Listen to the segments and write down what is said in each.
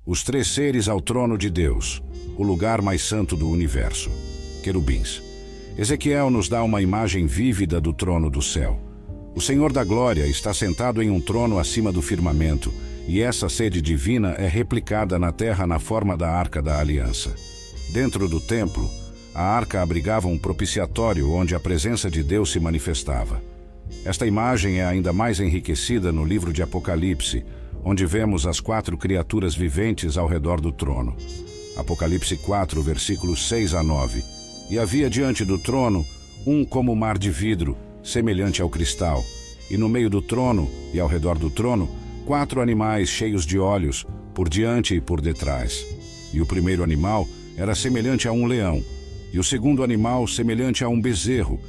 Os três seres ao trono de Deus, o lugar mais santo do universo. Querubins. Ezequiel nos dá uma imagem vívida do trono do céu. O Senhor da Glória está sentado em um trono acima do firmamento, e essa sede divina é replicada na terra na forma da Arca da Aliança. Dentro do templo, a arca abrigava um propiciatório onde a presença de Deus se manifestava. Esta imagem é ainda mais enriquecida no livro de Apocalipse, onde vemos as 4 criaturas viventes ao redor do trono. Apocalipse 4, versículos 6 a 9. E havia diante do trono um como mar de vidro, semelhante ao cristal, e no meio do trono e ao redor do trono, 4 animais cheios de olhos, por diante e por detrás. E o primeiro animal era semelhante a um leão, e o segundo animal semelhante a um bezerro,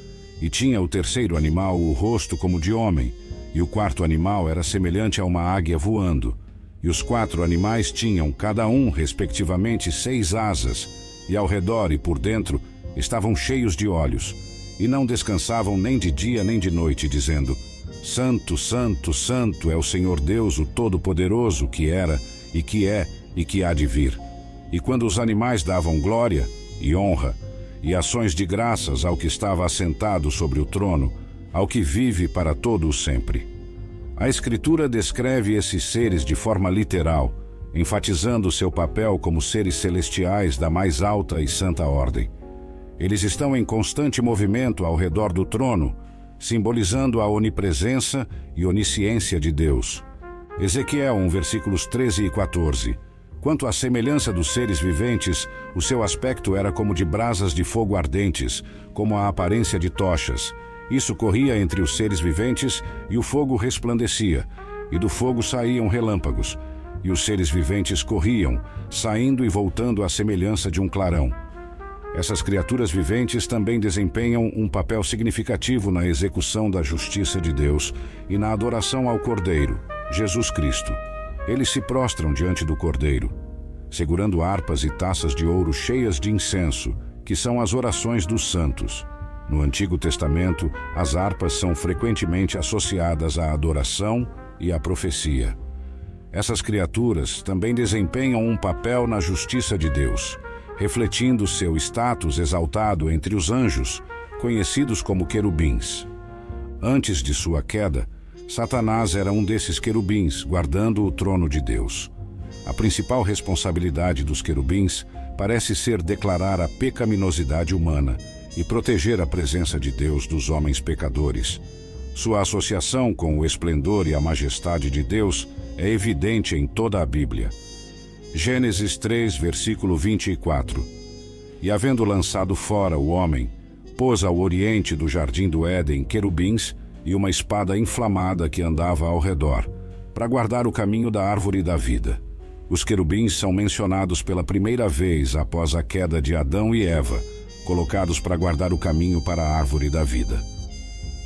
e tinha o terceiro animal o rosto como de homem, e o quarto animal era semelhante a uma águia voando. E os 4 animais tinham, cada um, respectivamente, 6 asas, e ao redor e por dentro estavam cheios de olhos, e não descansavam nem de dia nem de noite, dizendo: Santo, Santo, Santo é o Senhor Deus, o Todo-Poderoso, que era, e que é, e que há de vir. E quando os animais davam glória e honra e ações de graças ao que estava assentado sobre o trono, ao que vive para todo o sempre. A Escritura descreve esses seres de forma literal, enfatizando seu papel como seres celestiais da mais alta e santa ordem. Eles estão em constante movimento ao redor do trono, simbolizando a onipresença e onisciência de Deus. Ezequiel 1, versículos 13 e 14. Quanto à semelhança dos seres viventes, o seu aspecto era como de brasas de fogo ardentes, como a aparência de tochas. Isso corria entre os seres viventes, e o fogo resplandecia, e do fogo saíam relâmpagos, e os seres viventes corriam, saindo e voltando à semelhança de um clarão. Essas criaturas viventes também desempenham um papel significativo na execução da justiça de Deus e na adoração ao Cordeiro, Jesus Cristo. Eles se prostram diante do Cordeiro, segurando harpas e taças de ouro cheias de incenso, que são as orações dos santos. No Antigo Testamento, as harpas são frequentemente associadas à adoração e à profecia. Essas criaturas também desempenham um papel na justiça de Deus, refletindo seu status exaltado entre os anjos, conhecidos como querubins. Antes de sua queda, Satanás era um desses querubins, guardando o trono de Deus. A principal responsabilidade dos querubins parece ser declarar a pecaminosidade humana e proteger a presença de Deus dos homens pecadores. Sua associação com o esplendor e a majestade de Deus é evidente em toda a Bíblia. Gênesis 3, versículo 24. E havendo lançado fora o homem, pôs ao oriente do jardim do Éden querubins e uma espada inflamada que andava ao redor, para guardar o caminho da árvore da vida. Os querubins são mencionados pela primeira vez após a queda de Adão e Eva, colocados para guardar o caminho para a árvore da vida.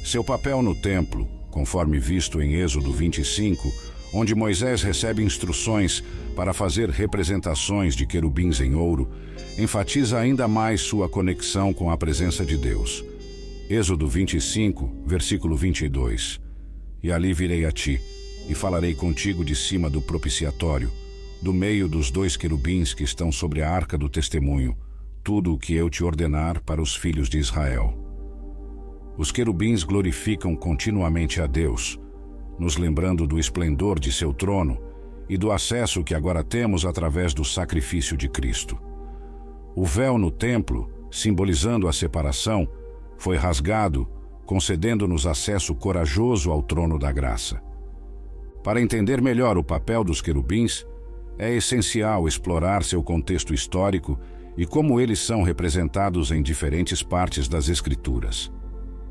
Seu papel no templo, conforme visto em Êxodo 25, onde Moisés recebe instruções para fazer representações de querubins em ouro, enfatiza ainda mais sua conexão com a presença de Deus. Êxodo 25, versículo 22. E ali virei a ti, e falarei contigo de cima do propiciatório, do meio dos 2 querubins que estão sobre a arca do testemunho, tudo o que eu te ordenar para os filhos de Israel. Os querubins glorificam continuamente a Deus, nos lembrando do esplendor de seu trono e do acesso que agora temos através do sacrifício de Cristo. O véu no templo, simbolizando a separação, foi rasgado, concedendo-nos acesso corajoso ao trono da graça. Para entender melhor o papel dos querubins, é essencial explorar seu contexto histórico e como eles são representados em diferentes partes das Escrituras.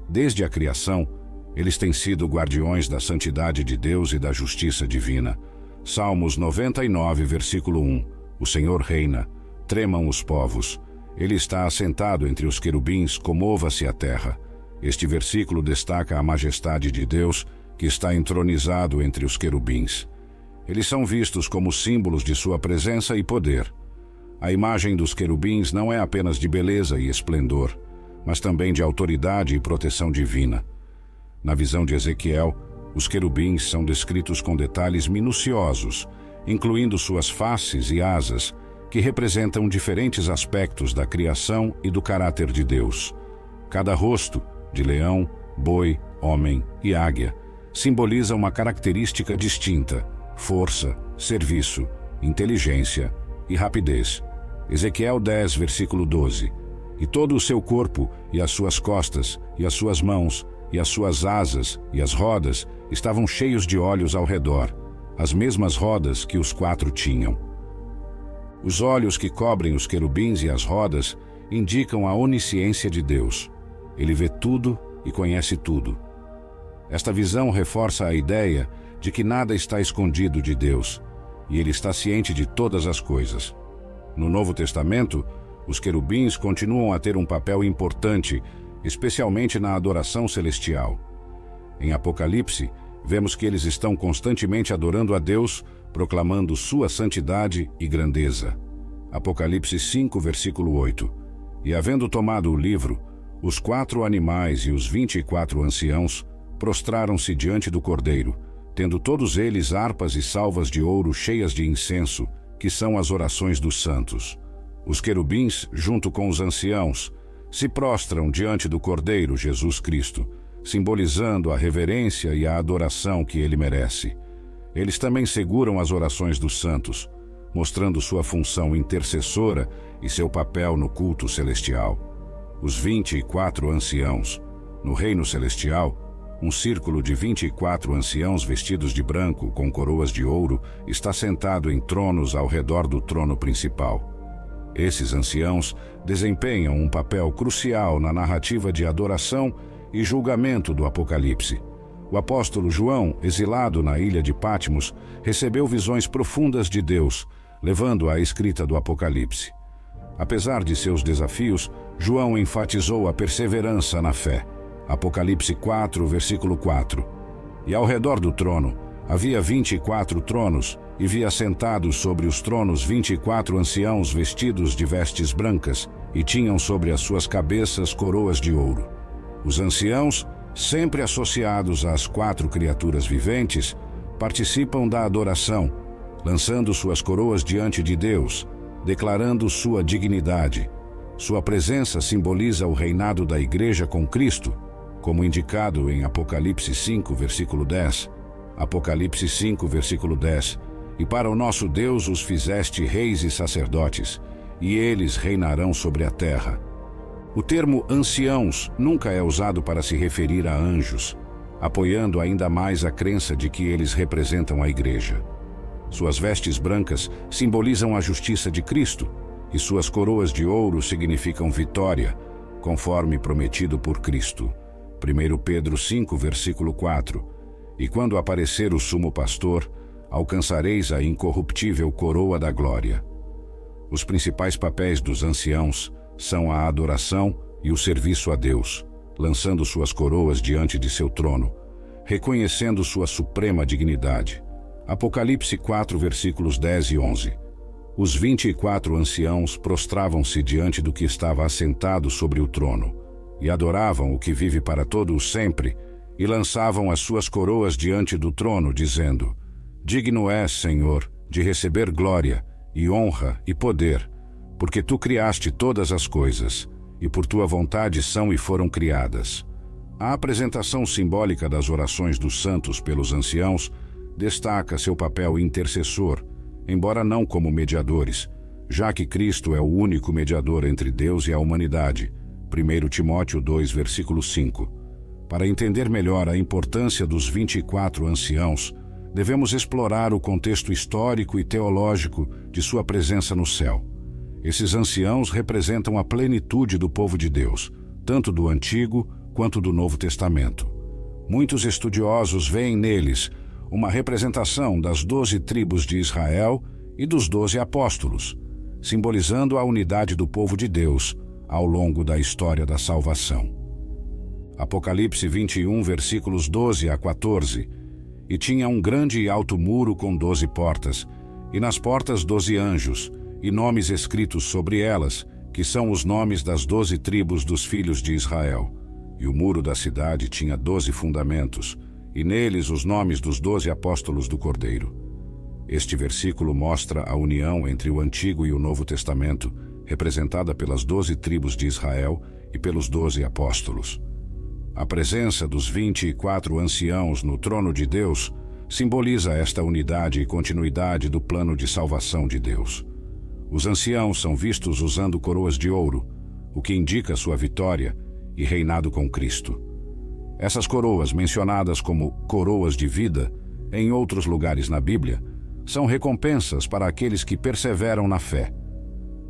Desde a criação, eles têm sido guardiões da santidade de Deus e da justiça divina. Salmos 99, versículo 1. O Senhor reina, tremam os povos. Ele está assentado entre os querubins, comova-se a terra. Este versículo destaca a majestade de Deus, que está entronizado entre os querubins. Eles são vistos como símbolos de sua presença e poder. A imagem dos querubins não é apenas de beleza e esplendor, mas também de autoridade e proteção divina. Na visão de Ezequiel, os querubins são descritos com detalhes minuciosos, incluindo suas faces e asas, que representam diferentes aspectos da criação e do caráter de Deus. Cada rosto, de leão, boi, homem e águia, simboliza uma característica distinta: força, serviço, inteligência e rapidez. Ezequiel 10, versículo 12. E todo o seu corpo, e as suas costas, e as suas mãos, e as suas asas, e as rodas, estavam cheios de olhos ao redor, as mesmas rodas que os 4 tinham. Os olhos que cobrem os querubins e as rodas indicam a onisciência de Deus. Ele vê tudo e conhece tudo. Esta visão reforça a ideia de que nada está escondido de Deus, e Ele está ciente de todas as coisas. No Novo Testamento, os querubins continuam a ter um papel importante, especialmente na adoração celestial. Em Apocalipse, vemos que eles estão constantemente adorando a Deus, proclamando sua santidade e grandeza. Apocalipse 5, versículo 8. E havendo tomado o livro, os 4 animais e os 24 anciãos prostraram-se diante do Cordeiro, tendo todos eles harpas e salvas de ouro cheias de incenso, que são as orações dos santos. Os querubins, junto com os anciãos, se prostram diante do Cordeiro Jesus Cristo, simbolizando a reverência e a adoração que ele merece. Eles também seguram as orações dos santos, mostrando sua função intercessora e seu papel no culto celestial. Os 24 anciãos. No reino celestial, um círculo de 24 anciãos vestidos de branco com coroas de ouro está sentado em tronos ao redor do trono principal. Esses anciãos desempenham um papel crucial na narrativa de adoração e julgamento do Apocalipse. O apóstolo João, exilado na ilha de Patmos, recebeu visões profundas de Deus, levando à escrita do Apocalipse. Apesar de seus desafios, João enfatizou a perseverança na fé. Apocalipse 4, versículo 4. E ao redor do trono havia 24 tronos, e via sentados sobre os tronos 24 anciãos vestidos de vestes brancas, e tinham sobre as suas cabeças coroas de ouro. Os anciãos, sempre associados às 4 criaturas viventes, participam da adoração, lançando suas coroas diante de Deus, declarando sua dignidade. Sua presença simboliza o reinado da Igreja com Cristo, como indicado em Apocalipse 5, versículo 10. Apocalipse 5, versículo 10. E para o nosso Deus os fizeste reis e sacerdotes, e eles reinarão sobre a terra. O termo anciãos nunca é usado para se referir a anjos, apoiando ainda mais a crença de que eles representam a Igreja. Suas vestes brancas simbolizam a justiça de Cristo, e suas coroas de ouro significam vitória, conforme prometido por Cristo. 1 Pedro 5, versículo 4. E quando aparecer o sumo pastor, alcançareis a incorruptível coroa da glória. Os principais papéis dos anciãos são a adoração e o serviço a Deus, lançando suas coroas diante de seu trono, reconhecendo sua suprema dignidade. Apocalipse 4, versículos 10 e 11. Os 24 anciãos prostravam-se diante do que estava assentado sobre o trono, e adoravam o que vive para todo o sempre, e lançavam as suas coroas diante do trono, dizendo: Digno és, Senhor, de receber glória, e honra e poder, porque tu criaste todas as coisas, e por tua vontade são e foram criadas. A apresentação simbólica das orações dos santos pelos anciãos destaca seu papel intercessor, embora não como mediadores, já que Cristo é o único mediador entre Deus e a humanidade. 1 Timóteo 2, versículo 5. Para entender melhor a importância dos 24 anciãos, devemos explorar o contexto histórico e teológico de sua presença no céu. Esses anciãos representam a plenitude do povo de Deus, tanto do Antigo quanto do Novo Testamento. Muitos estudiosos veem neles uma representação das 12 tribos de Israel e dos 12 apóstolos, simbolizando a unidade do povo de Deus ao longo da história da salvação. Apocalipse 21, versículos 12 a 14. E tinha um grande e alto muro com 12 portas, e nas portas 12 anjos, e nomes escritos sobre elas, que são os nomes das 12 tribos dos filhos de Israel. E o muro da cidade tinha 12 fundamentos, e neles os nomes dos 12 apóstolos do Cordeiro. Este versículo mostra a união entre o Antigo e o Novo Testamento, representada pelas 12 tribos de Israel e pelos 12 apóstolos. A presença dos 24 anciãos no trono de Deus simboliza esta unidade e continuidade do plano de salvação de Deus. Os anciãos são vistos usando coroas de ouro, o que indica sua vitória e reinado com Cristo. Essas coroas, mencionadas como coroas de vida em outros lugares na Bíblia, são recompensas para aqueles que perseveram na fé.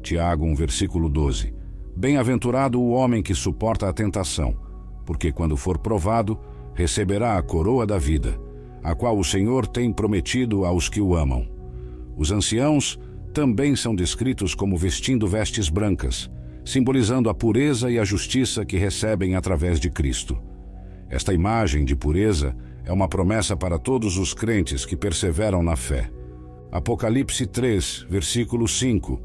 Tiago 1, versículo 12. Bem-aventurado o homem que suporta a tentação, porque quando for provado, receberá a coroa da vida, a qual o Senhor tem prometido aos que o amam. Os anciãos também são descritos como vestindo vestes brancas, simbolizando a pureza e a justiça que recebem através de Cristo. Esta imagem de pureza é uma promessa para todos os crentes que perseveram na fé. Apocalipse 3, versículo 5.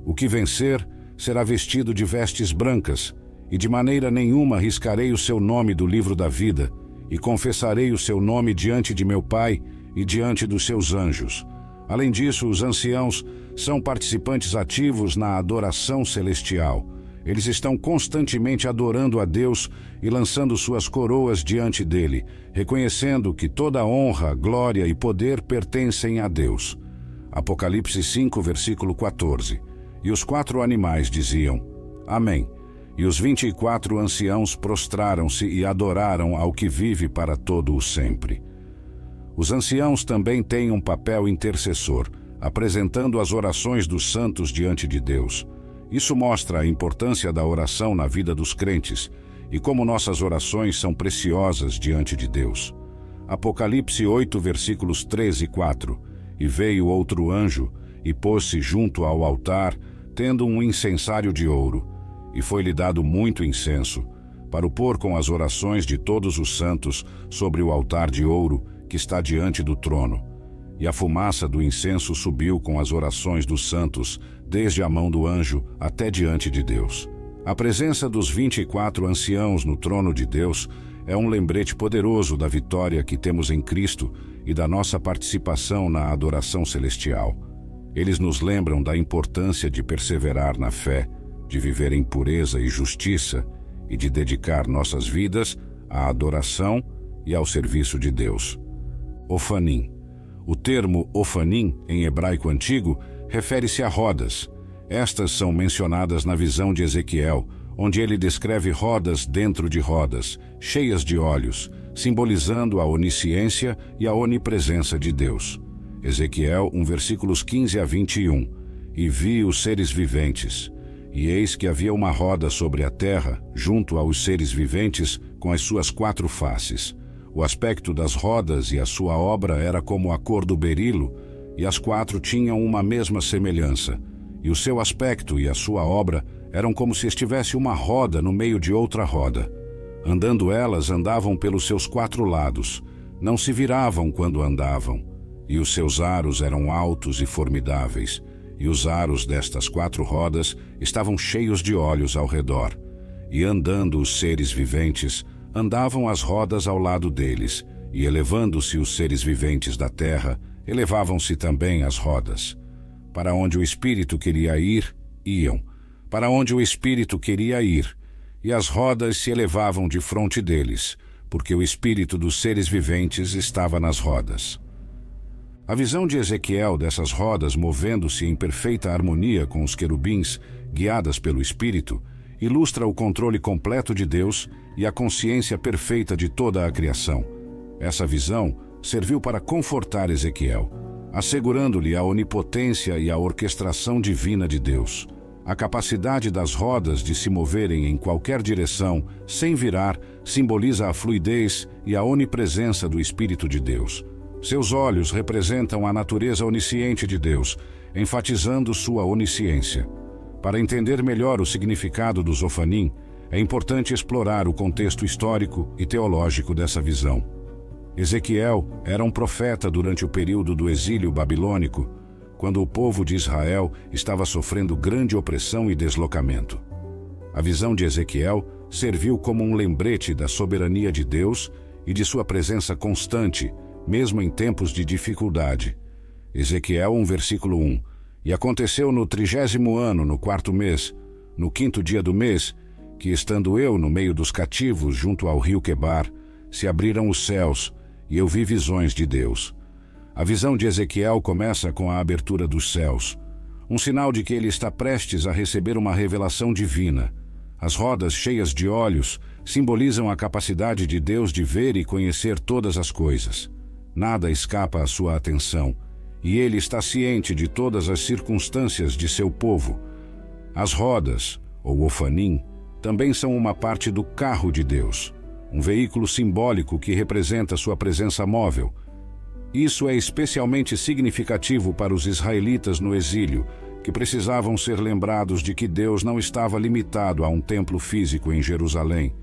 O que vencer será vestido de vestes brancas, e de maneira nenhuma riscarei o seu nome do livro da vida, e confessarei o seu nome diante de meu Pai e diante dos seus anjos. Além disso, os anciãos são participantes ativos na adoração celestial. Eles estão constantemente adorando a Deus e lançando suas coroas diante dele, reconhecendo que toda honra, glória e poder pertencem a Deus. Apocalipse 5, versículo 14. E os 4 animais diziam: Amém. E os 24 anciãos prostraram-se e adoraram ao que vive para todo o sempre. Os anciãos também têm um papel intercessor, apresentando as orações dos santos diante de Deus. Isso mostra a importância da oração na vida dos crentes e como nossas orações são preciosas diante de Deus. Apocalipse 8, versículos 3 e 4. E veio outro anjo e pôs-se junto ao altar, tendo um incensário de ouro, e foi-lhe dado muito incenso, para o pôr com as orações de todos os santos sobre o altar de ouro que está diante do trono. E a fumaça do incenso subiu com as orações dos santos, desde a mão do anjo até diante de Deus. A presença dos 24 anciãos no trono de Deus é um lembrete poderoso da vitória que temos em Cristo e da nossa participação na adoração celestial. Eles nos lembram da importância de perseverar na fé, de viver em pureza e justiça e de dedicar nossas vidas à adoração e ao serviço de Deus. Ofanim. O termo Ofanim, em hebraico antigo, refere-se a rodas. Estas são mencionadas na visão de Ezequiel, onde ele descreve rodas dentro de rodas, cheias de olhos, simbolizando a onisciência e a onipresença de Deus. Ezequiel 1, versículos 15 a 21. E vi os seres viventes, e eis que havia uma roda sobre a terra, junto aos seres viventes, com as suas 4 faces. O aspecto das rodas e a sua obra era como a cor do berilo, e as 4 tinham uma mesma semelhança. E o seu aspecto e a sua obra eram como se estivesse uma roda no meio de outra roda. Andando elas, andavam pelos seus 4 lados, não se viravam quando andavam. E os seus aros eram altos e formidáveis, e os aros destas 4 rodas estavam cheios de olhos ao redor. E andando os seres viventes, andavam as rodas ao lado deles, e elevando-se os seres viventes da terra, elevavam-se também as rodas. Para onde o Espírito queria ir, iam. Para onde o Espírito queria ir, e as rodas se elevavam defronte deles, porque o Espírito dos seres viventes estava nas rodas. A visão de Ezequiel dessas rodas movendo-se em perfeita harmonia com os querubins, guiadas pelo Espírito, ilustra o controle completo de Deus e a consciência perfeita de toda a criação. Essa visão serviu para confortar Ezequiel, assegurando-lhe a onipotência e a orquestração divina de Deus. A capacidade das rodas de se moverem em qualquer direção, sem virar, simboliza a fluidez e a onipresença do Espírito de Deus. Seus olhos representam a natureza onisciente de Deus, enfatizando sua onisciência. Para entender melhor o significado dos Ofanim, é importante explorar o contexto histórico e teológico dessa visão. Ezequiel era um profeta durante o período do exílio babilônico, quando o povo de Israel estava sofrendo grande opressão e deslocamento. A visão de Ezequiel serviu como um lembrete da soberania de Deus e de sua presença constante, mesmo em tempos de dificuldade. Ezequiel 1, versículo 1. E aconteceu no 30º ano, no 4º mês, no 5º dia do mês, que estando eu no meio dos cativos, junto ao rio Quebar, se abriram os céus, e eu vi visões de Deus. A visão de Ezequiel começa com a abertura dos céus, um sinal de que ele está prestes a receber uma revelação divina. As rodas cheias de olhos simbolizam a capacidade de Deus de ver e conhecer todas as coisas. Nada escapa à sua atenção, e ele está ciente de todas as circunstâncias de seu povo. As rodas, ou ofanim, também são uma parte do carro de Deus, um veículo simbólico que representa sua presença móvel. Isso é especialmente significativo para os israelitas no exílio, que precisavam ser lembrados de que Deus não estava limitado a um templo físico em Jerusalém,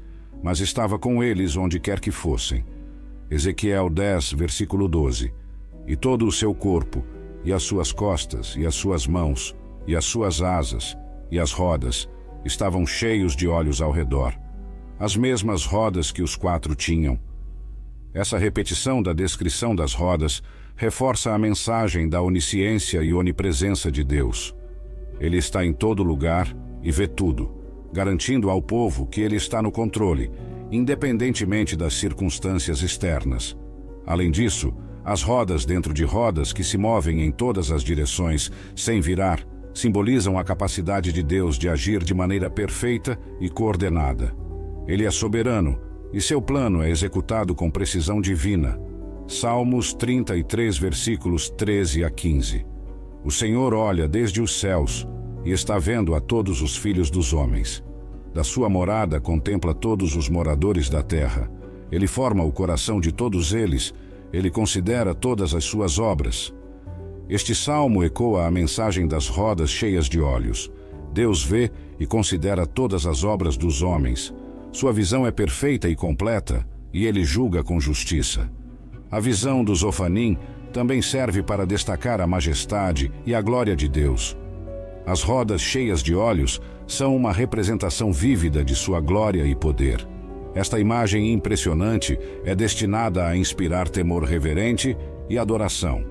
mas estava com eles onde quer que fossem. Ezequiel 10, versículo 12. E todo o seu corpo, e as suas costas, e as suas mãos, e as suas asas, e as rodas, estavam cheios de olhos ao redor, as mesmas rodas que os 4 tinham. Essa repetição da descrição das rodas reforça a mensagem da onisciência e onipresença de Deus. Ele está em todo lugar e vê tudo, garantindo ao povo que ele está no controle, independentemente das circunstâncias externas. Além disso, as rodas dentro de rodas que se movem em todas as direções, sem virar, simbolizam a capacidade de Deus de agir de maneira perfeita e coordenada. Ele é soberano, e seu plano é executado com precisão divina. Salmos 33, versículos 13 a 15. O Senhor olha desde os céus e está vendo a todos os filhos dos homens. Da sua morada contempla todos os moradores da terra. Ele forma o coração de todos eles, ele considera todas as suas obras. Este salmo ecoa a mensagem das rodas cheias de olhos. Deus vê e considera todas as obras dos homens. Sua visão é perfeita e completa, e ele julga com justiça. A visão dos ofanim também serve para destacar a majestade e a glória de Deus. As rodas cheias de olhos são uma representação vívida de sua glória e poder. Esta imagem impressionante é destinada a inspirar temor reverente e adoração.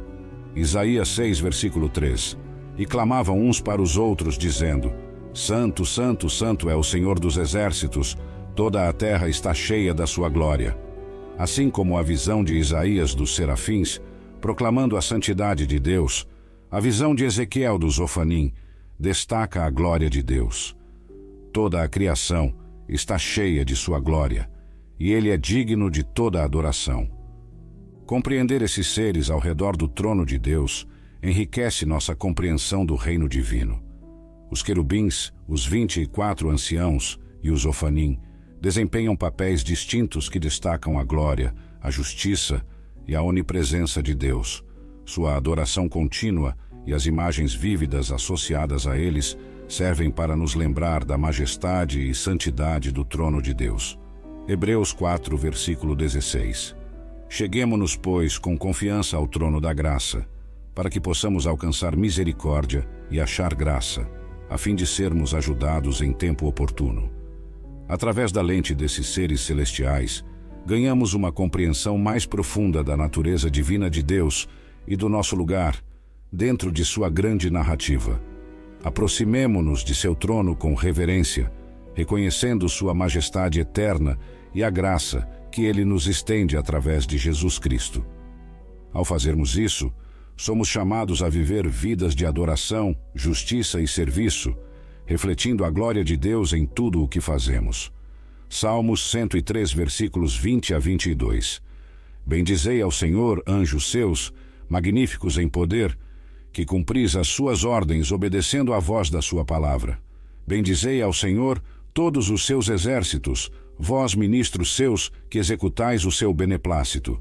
Isaías 6, versículo 3. E clamavam uns para os outros, dizendo: Santo, Santo, Santo é o Senhor dos exércitos, toda a terra está cheia da sua glória. Assim como a visão de Isaías dos serafins, proclamando a santidade de Deus, a visão de Ezequiel dos ofanim destaca a glória de Deus. Toda a criação está cheia de sua glória, e ele é digno de toda a adoração. Compreender esses seres ao redor do trono de Deus enriquece nossa compreensão do reino divino. Os querubins, os 24 anciãos e os ofanim desempenham papéis distintos que destacam a glória, a justiça e a onipresença de Deus. Sua adoração contínua e as imagens vívidas associadas a eles servem para nos lembrar da majestade e santidade do trono de Deus. Hebreus 4, versículo 16. Cheguemo-nos, pois, com confiança ao trono da graça, para que possamos alcançar misericórdia e achar graça, a fim de sermos ajudados em tempo oportuno. Através da lente desses seres celestiais, ganhamos uma compreensão mais profunda da natureza divina de Deus e do nosso lugar, dentro de sua grande narrativa. Aproximemo-nos de seu trono com reverência, reconhecendo sua majestade eterna e a graça que ele nos estende através de Jesus Cristo. Ao fazermos isso, somos chamados a viver vidas de adoração, justiça e serviço, refletindo a glória de Deus em tudo o que fazemos. Salmos 103, versículos 20 a 22. Bendizei ao Senhor, anjos seus, magníficos em poder, que cumpris as suas ordens obedecendo à voz da sua palavra. Bendizei ao Senhor todos os seus exércitos, vós ministros seus, que executais o seu beneplácito.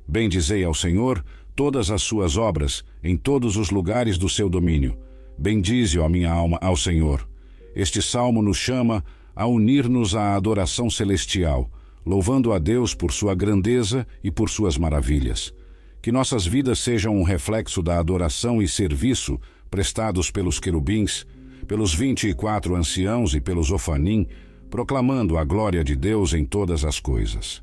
Bendizei ao Senhor todas as suas obras, em todos os lugares do seu domínio. Bendize, ó minha alma, ao Senhor. Este salmo nos chama a unir-nos à adoração celestial, louvando a Deus por sua grandeza e por suas maravilhas. Que nossas vidas sejam um reflexo da adoração e serviço prestados pelos querubins, pelos 24 anciãos e pelos ofanim, proclamando a glória de Deus em todas as coisas.